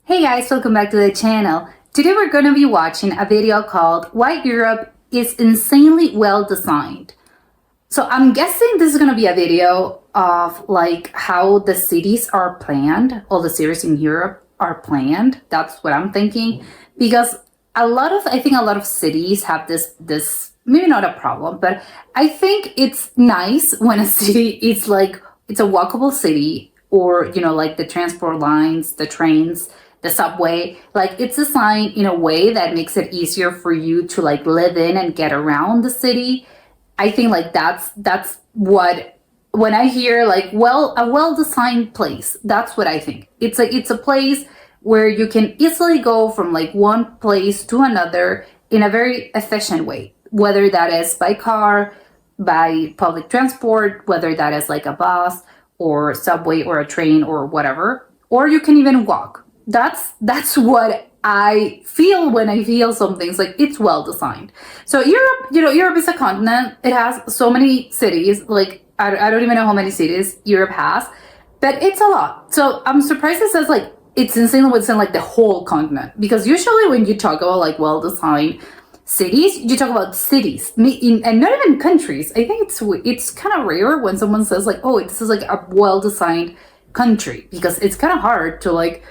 Hey guys, welcome back to the channel. Today we're going to be watching a video called Why Europe is Insanely Well Designed. So I'm guessing this is going to be a video of like how the cities are planned, all the cities in Europe are planned. That's what I'm thinking, because I think a lot of cities have this maybe not a problem, but I think it's nice when a city is like it's a walkable city, or like the transport lines, the trains, the subway, like it's designed in a way that makes it easier for you to like live in and get around the city. I think like that's what, when I hear like a well-designed place, that's what I think. It's like it's a place where you can easily go from like one place to another in a very efficient way, whether that is by car, by public transport, whether that is like a bus or subway or a train or whatever, or you can even walk. That's what I feel when I feel something. It's like it's well designed. So Europe is a continent. It has so many cities. Like I don't even know how many cities Europe has, but it's a lot. So I'm surprised it says like it's insanely within like the whole continent, because usually when you talk about like well designed cities, you talk about cities and not even countries. I think it's kind of rare when someone says like, oh, this is like a well designed country, because it's kind of hard to like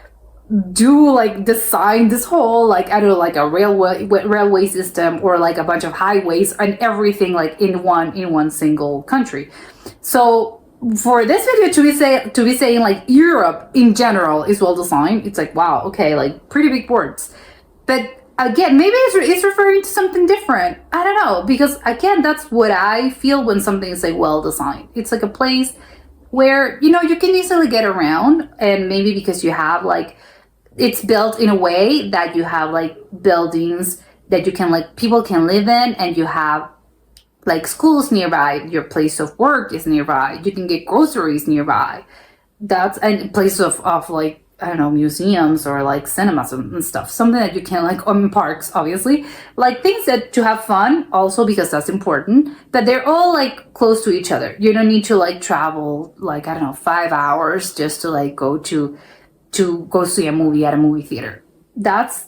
design this whole, like I don't know, like a railway system or like a bunch of highways and everything like in one single country. So for this video to be saying like Europe in general is well designed, it's like, wow, okay, like pretty big words. But again, maybe it's referring to something different. I don't know, because again, that's what I feel when something is like well designed. It's like a place where you can easily get around, and maybe because you have like it's built in a way that you have like buildings that you can like people can live in, and you have like schools nearby, your place of work is nearby, you can get groceries nearby. That's and places of like, I don't know, museums or like cinemas and stuff, something that you can like, parks, obviously, like things that to have fun also, because that's important, but they're all like close to each other. You don't need to like travel like, I don't know, 5 hours just to like go see a movie at a movie theater. That's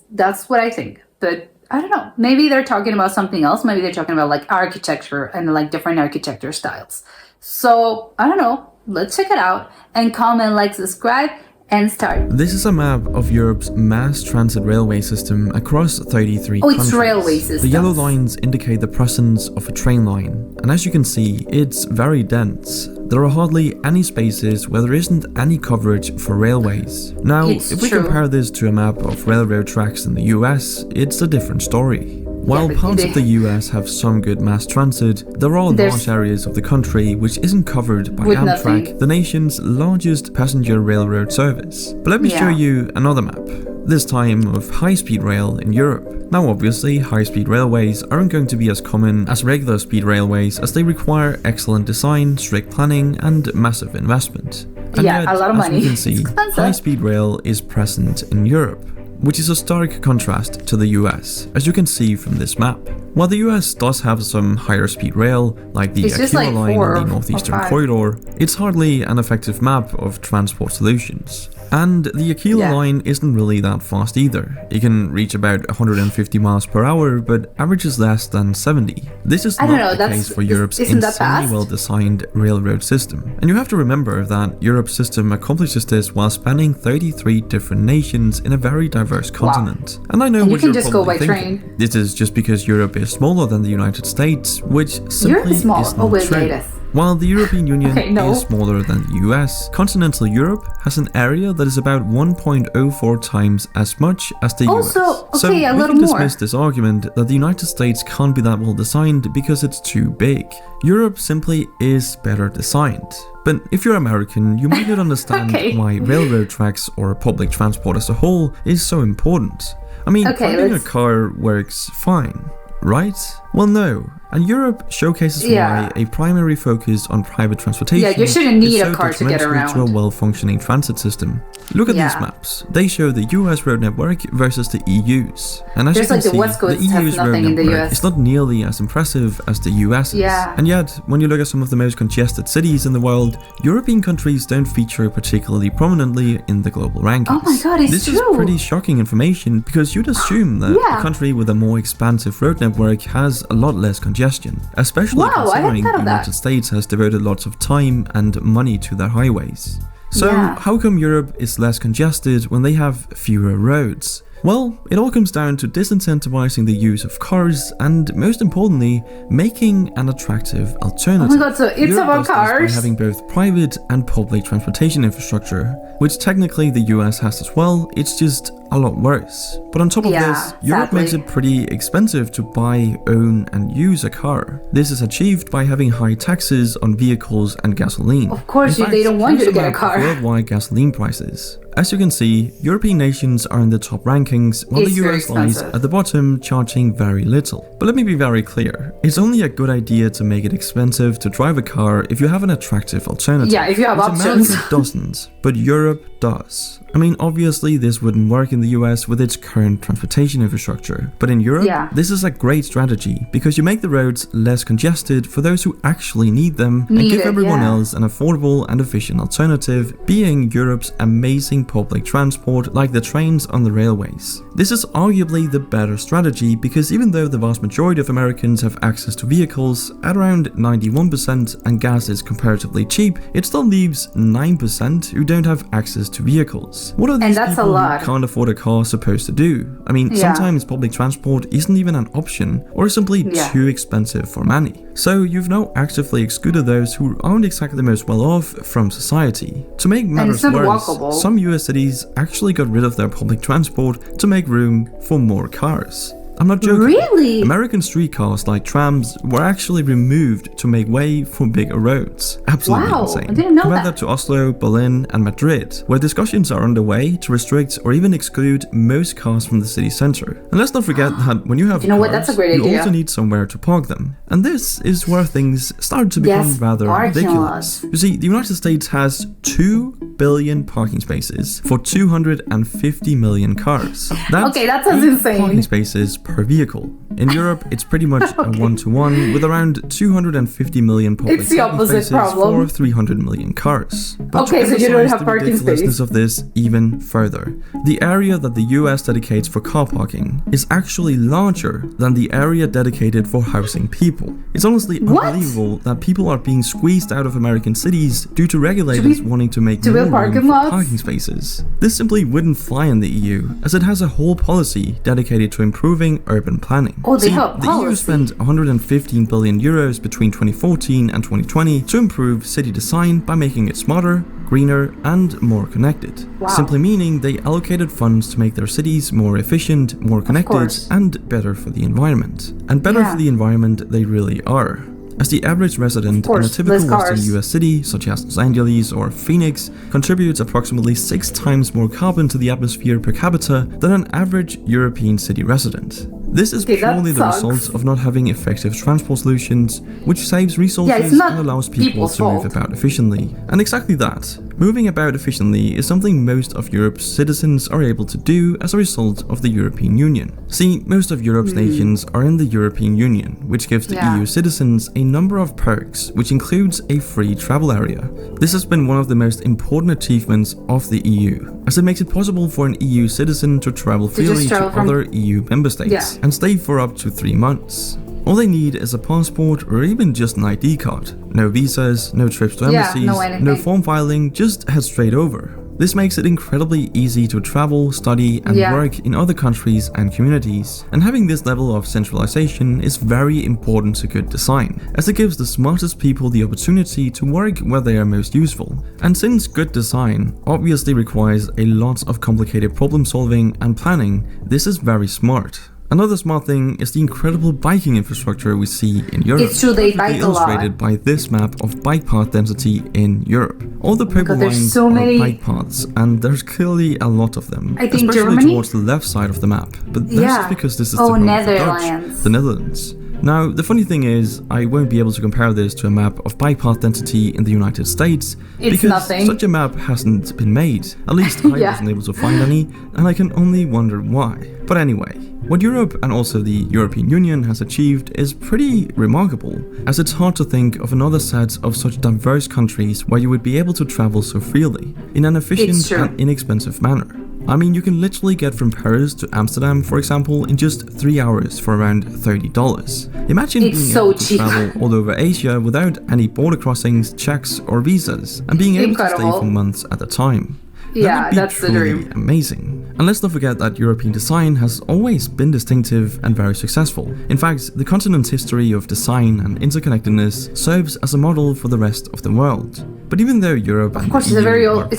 what I think. But I don't know, maybe they're talking about something else. Maybe they're talking about like architecture and like different architecture styles. So I don't know, let's check it out and comment, like, subscribe, and start. This is a map of Europe's mass transit railway system across 33 countries. It's railway systems. The yellow lines indicate the presence of a train line, and as you can see, it's very dense. There are hardly any spaces where there isn't any coverage for railways. Now, if we compare this to a map of railroad tracks in the US, it's a different story. While parts of the US have some good mass transit, there are large areas of the country which isn't covered by Amtrak, the nation's largest passenger railroad service. But let me show you another map, this time of high-speed rail in Europe. Now obviously, high-speed railways aren't going to be as common as regular speed railways, as they require excellent design, strict planning, and massive investment. And yet, a lot of money. As you can see, high-speed rail is present in Europe, which is a stark contrast to the US, as you can see from this map. While the US does have some higher speed rail, like the Aquila line and the Northeastern Corridor, it's hardly an effective map of transport solutions. And the Aquila line isn't really that fast either. It can reach about 150 miles per hour, but averages less than 70. This is not the case for Europe's insanely well-designed railroad system. And you have to remember that Europe's system accomplishes this while spanning 33 different nations in a very diverse continent. And I know what you're probably thinking. This is just because Europe is smaller than the United States, which simply is not true. While the European Union is smaller than the US, continental Europe has an area that is about 1.04 times as much as the US. So we can dismiss this argument that the United States can't be that well designed because it's too big. Europe simply is better designed. But if you're American, you might not understand why railroad tracks or public transport as a whole is so important. I mean, finding a car works fine, right? Well, no. And Europe showcases why a primary focus on private transportation you shouldn't need is so a car to get detrimental around. to a well-functioning transit system. Look at these maps. They show the US road network versus the EU's. And as you can see, the EU's road network is not nearly as impressive as the US's. And yet, when you look at some of the most congested cities in the world, European countries don't feature particularly prominently in the global rankings. Oh my god, it's this true! This is pretty shocking information because you'd assume that a country with a more expansive road network has a lot less congestion, especially considering the United States has devoted lots of time and money to their highways. So how come Europe is less congested when they have fewer roads? Well, it all comes down to disincentivizing the use of cars and, most importantly, making an attractive alternative. Oh my god, so it's Europe about cars? by having both private and public transportation infrastructure, which technically the US has as well, it's just a lot worse. But on top of this, Europe makes it pretty expensive to buy, own and use a car. This is achieved by having high taxes on vehicles and gasoline. Of course, they don't want you to get a car. Worldwide gasoline prices. As you can see, European nations are in the top rankings, while the US lies at the bottom, charging very little. But let me be very clear, it's only a good idea to make it expensive to drive a car if you have an attractive alternative. Yeah, if you have options. America doesn't, but Europe does. I mean, obviously this wouldn't work in the US with its current transportation infrastructure, but in Europe, this is a great strategy because you make the roads less congested for those who actually need them and give everyone else an affordable and efficient alternative, being Europe's amazing public transport like the trains on the railways. This is arguably the better strategy because even though the vast majority of Americans have access to vehicles at around 91% and gas is comparatively cheap, it still leaves 9% who don't have access to vehicles. What are these people who can't afford a car supposed to do? I mean, sometimes public transport isn't even an option or simply too expensive for many. So you've now actively excluded those who aren't exactly the most well off from society. To make matters worse, some US cities actually got rid of their public transport to make room for more cars. I'm not joking. Really? American streetcars like trams were actually removed to make way for bigger roads. Absolutely insane. I didn't know Compare that to Oslo, Berlin, and Madrid, where discussions are underway to restrict or even exclude most cars from the city center. And let's not forget that when you have cars, That's a great idea. you also need somewhere to park them. And this is where things start to become rather ridiculous. You see, the United States has 2 billion parking spaces for 250 million cars. That sounds insane. Parking spaces per vehicle. In Europe, it's pretty much a one-to-one with around 250 million public parking spaces for 300 million cars. But so you don't have parking space. The ridiculousness of this even further. The area that the US dedicates for car parking is actually larger than the area dedicated for housing people. It's honestly unbelievable that people are being squeezed out of American cities due to regulators wanting to make more room for parking spaces. This simply wouldn't fly in the EU, as it has a whole policy dedicated to improving urban planning. They have the EU spent 115 billion euros between 2014 and 2020 to improve city design by making it smarter, greener, and more connected. Simply meaning they allocated funds to make their cities more efficient, more connected, and better for the environment. And better for the environment they really are. As the average resident in a typical Western US city, such as Los Angeles or Phoenix, contributes approximately 6 times more carbon to the atmosphere per capita than an average European city resident. This is purely the result of not having effective transport solutions, which saves resources and allows people to move about efficiently. And exactly that. Moving about efficiently is something most of Europe's citizens are able to do as a result of the European Union. See, most of Europe's nations are in the European Union, which gives the EU citizens a number of perks, which includes a free travel area. This has been one of the most important achievements of the EU, as it makes it possible for an EU citizen to travel freely to other EU member states and stay for up to 3 months. All they need is a passport or even just an ID card. No visas, no trips to embassies, no form filing, just head straight over. This makes it incredibly easy to travel, study, and work in other countries and communities. And having this level of centralization is very important to good design, as it gives the smartest people the opportunity to work where they are most useful. And since good design obviously requires a lot of complicated problem solving and planning, this is very smart. Another smart thing is the incredible biking infrastructure we see in Europe. It's true, they bike a lot. Illustrated by this map of bike path density in Europe. All the purple lines are bike paths, and there's clearly a lot of them. I think especially Germany? towards the left side of the map. But that's just because this is the Netherlands. The Netherlands. Now, the funny thing is, I won't be able to compare this to a map of bike path density in the United States because nothing. such a map hasn't been made. At least I wasn't able to find any, and I can only wonder why. But anyway, what Europe and also the European Union has achieved is pretty remarkable, as it's hard to think of another set of such diverse countries where you would be able to travel so freely, in an efficient and inexpensive manner. I mean, you can literally get from Paris to Amsterdam, for example, in just 3 hours for around $30. Imagine being able to travel all over Asia without any border crossings, checks, or visas, and being able to stay for months at a time. Yeah, that's the dream. Amazing. And let's not forget that European design has always been distinctive and very successful. In fact, the continent's history of design and interconnectedness serves as a model for the rest of the world. But even though Europe and it's a very old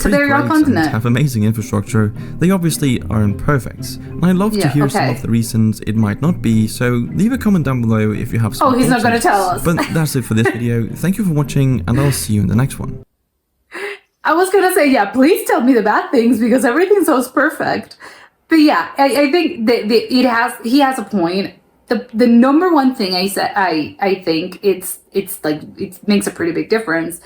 continent, have amazing infrastructure, they obviously aren't perfect. And I'd love to hear some of the reasons it might not be, so leave a comment down below if you have some. Oh, he's not going to tell us. But that's it for this video. Thank you for watching, and I'll see you in the next one. I was gonna say, yeah, please tell me the bad things because everything sounds perfect. But yeah, I think he has a point. The number one thing I think it's like it makes a pretty big difference.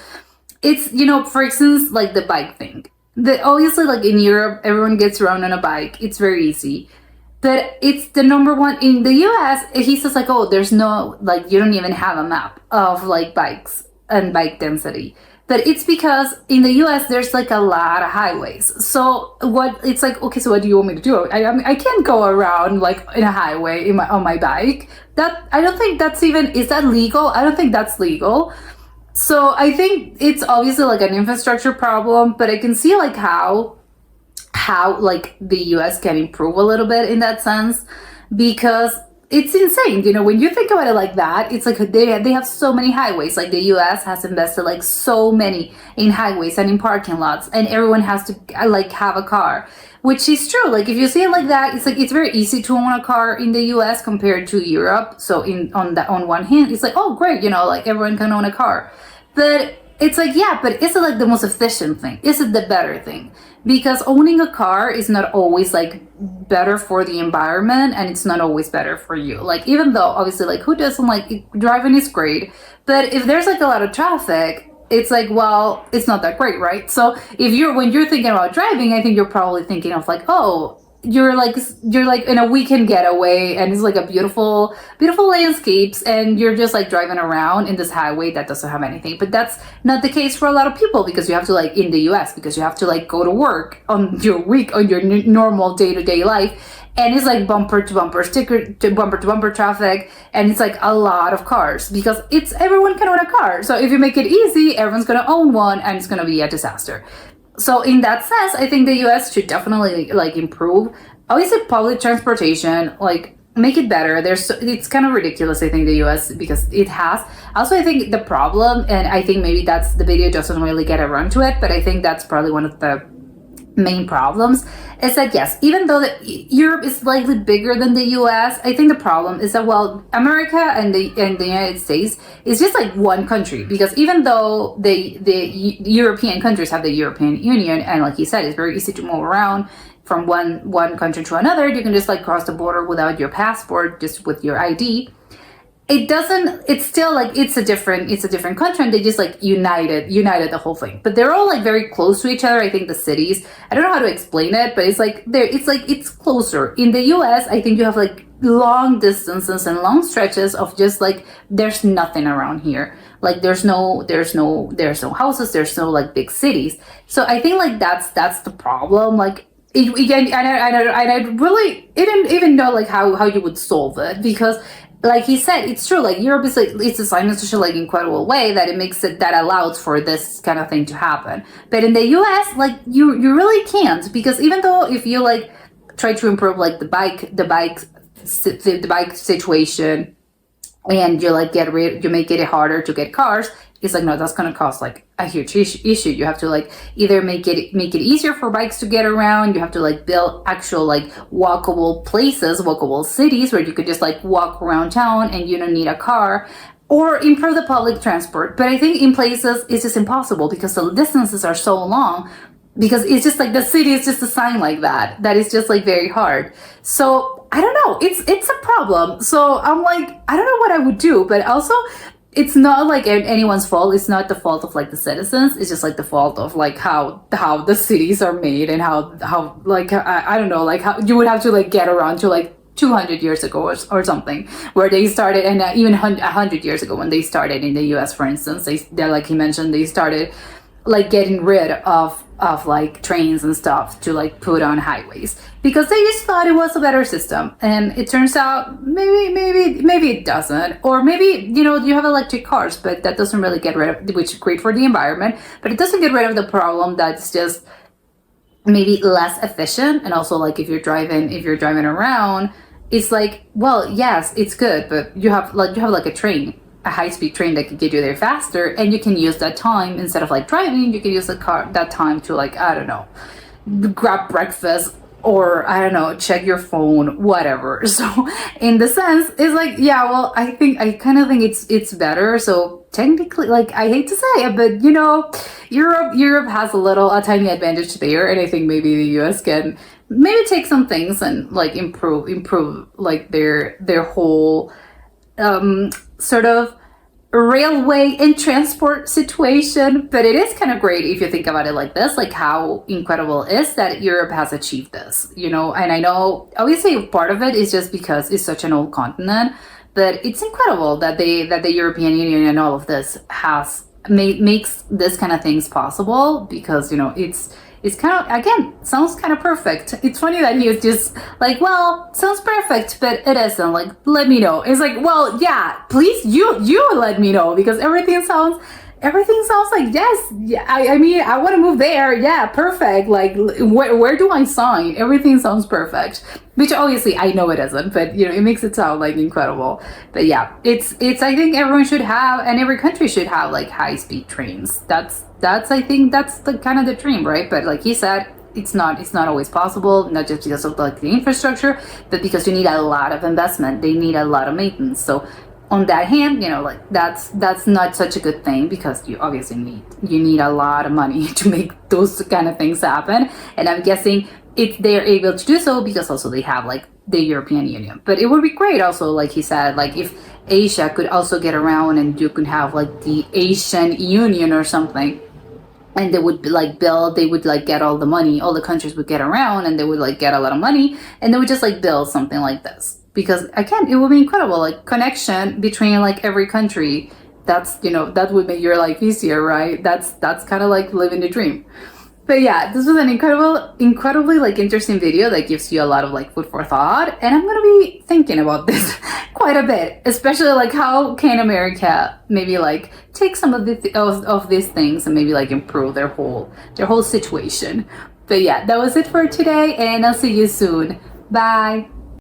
It's, you know, for instance, like the bike thing. Obviously, like in Europe, everyone gets around on a bike. It's very easy. But it's the number one in the US. He says like, oh, there's no, like, you don't even have a map of like bikes and bike density. But it's because in the US, there's like a lot of highways. So it's like, okay, so what do you want me to do? I can't go around like in a highway on my bike. I don't think that's even, is that legal? I don't think that's legal. So I think it's obviously like an infrastructure problem, but I can see like how like the US can improve a little bit in that sense, because it's insane, you know, when you think about it like that. It's like they have so many highways. Like the US has invested like so many in highways and in parking lots, and everyone has to like have a car, which is true. Like if you see it like that, it's like it's very easy to own a car in the US compared to Europe. So on one hand, it's like, oh great, you know, like everyone can own a car. But it's like, yeah, but is it like the most efficient thing? Is it the better thing? Because owning a car is not always like better for the environment, and it's not always better for you. Like, even though obviously like who doesn't like driving is great, but if there's like a lot of traffic, it's like, well, it's not that great, right? So when you're thinking about driving, I think you're probably thinking of like, oh, you're like in a weekend getaway, and it's like a beautiful landscapes, and you're just like driving around in this highway that doesn't have anything. But that's not the case for a lot of people, because you have to, like in the US, because you have to like go to work on your normal day-to-day life, and it's like bumper to bumper traffic, and it's like a lot of cars, because everyone can own a car. So if you make it easy, everyone's gonna own one, and it's gonna be a disaster. So in that sense, I think the US should definitely like improve. Obviously, public transportation, like make it better. It's kind of ridiculous, I think, the US, because it has. Also, I think the problem, and I think maybe that's the video doesn't really get a run to it, but I think that's probably one of the main problems, is that yes, even though Europe is slightly bigger than the US, I think the problem is that, well, America and the United States is just like one country, because even though the European countries have the European Union, and like you said, it's very easy to move around from one country to another. You can just like cross the border without your passport, just with your ID. It's still like it's a different country, and they just like united the whole thing. But they're all like very close to each other. I think the cities, I don't know how to explain it, but it's closer. In the US, I think you have like long distances and long stretches of just like there's nothing around here. Like there's no houses, there's no like big cities. So I think like that's the problem. Like I really didn't even know like how you would solve it, because like he said, it's true. Like Europe is like, it's designed in such a like incredible way that that allows for this kind of thing to happen. But in the US, like you really can't, because even though if you like try to improve like the bike situation, and you like you make it harder to get cars, it's like, no, that's going to cause like a huge issue. You have to like either make it easier for bikes to get around. You have to like build actual like walkable places, walkable cities where you could just like walk around town and you don't need a car, or improve the public transport. But I think in places it's just impossible, because the distances are so long because it's just like the city is just designed like that is just like very hard. So I don't know, it's a problem. So I'm like, I don't know what I would do, but also it's not like anyone's fault. It's not the fault of like the citizens. It's just like the fault of like how the cities are made, and how like I don't know, like how you would have to like get around to like 200 years ago or something, where they started, and even 100 years ago when they started in the US, for instance, they're like he mentioned, they started like getting rid of like trains and stuff to like put on highways, because they just thought it was a better system. And it turns out maybe it doesn't, or maybe, you know, you have electric cars, but that doesn't really get rid of, which is great for the environment, but it doesn't get rid of the problem that's just maybe less efficient. And also, like if you're driving around, it's like, well, yes, it's good, but you have like a train, a high-speed train that can get you there faster, and you can use that time, instead of like driving, you can use that time to like, I don't know, grab breakfast, or I don't know, check your phone, whatever. So in the sense, it's like, yeah, well, I kind of think it's better. So technically, like, I hate to say it, but you know, Europe has a tiny advantage there, and I think maybe the US can maybe take some things and like improve like their whole sort of railway and transport situation. But it is kind of great if you think about it like this, like how incredible it is that Europe has achieved this, you know. And I know obviously part of it is just because it's such an old continent, but it's incredible that the European Union and all of this makes this kind of things possible, because, you know, it's kind of, again, sounds kind of perfect. It's funny that he was just like, well, sounds perfect, but it isn't. Like, let me know. It's like, well, yeah, please, you let me know, because everything sounds like, yes, yeah, I mean, I want to move there. Yeah, perfect. Like, where do I sign? Everything sounds perfect, which obviously I know it isn't, but you know, it makes it sound like incredible. But yeah, it's I think everyone should have, and every country should have, like high-speed trains. I think that's the kind of the dream, right? But like he said, it's not always possible, not just because of like the infrastructure, but because you need a lot of investment. They need a lot of maintenance. So on that hand, you know, like that's not such a good thing, because you obviously need a lot of money to make those kind of things happen. And I'm guessing they're able to do so because also they have like the European Union. But it would be great also, like he said, like if Asia could also get around, and you could have like the Asian Union or something, and they would they would like get all the money, all the countries would get around, and they would like get a lot of money, and they would just like build something like this. Because again, it would be incredible, like connection between like every country. That's, you know, that would make your life easier, right? That's kind of like living the dream. But yeah, this was an incredibly like interesting video that gives you a lot of like food for thought, and I'm gonna be thinking about this quite a bit, especially like how can America maybe like take some of these things and maybe like improve their whole situation. But yeah, that was it for today, and I'll see you soon. Bye.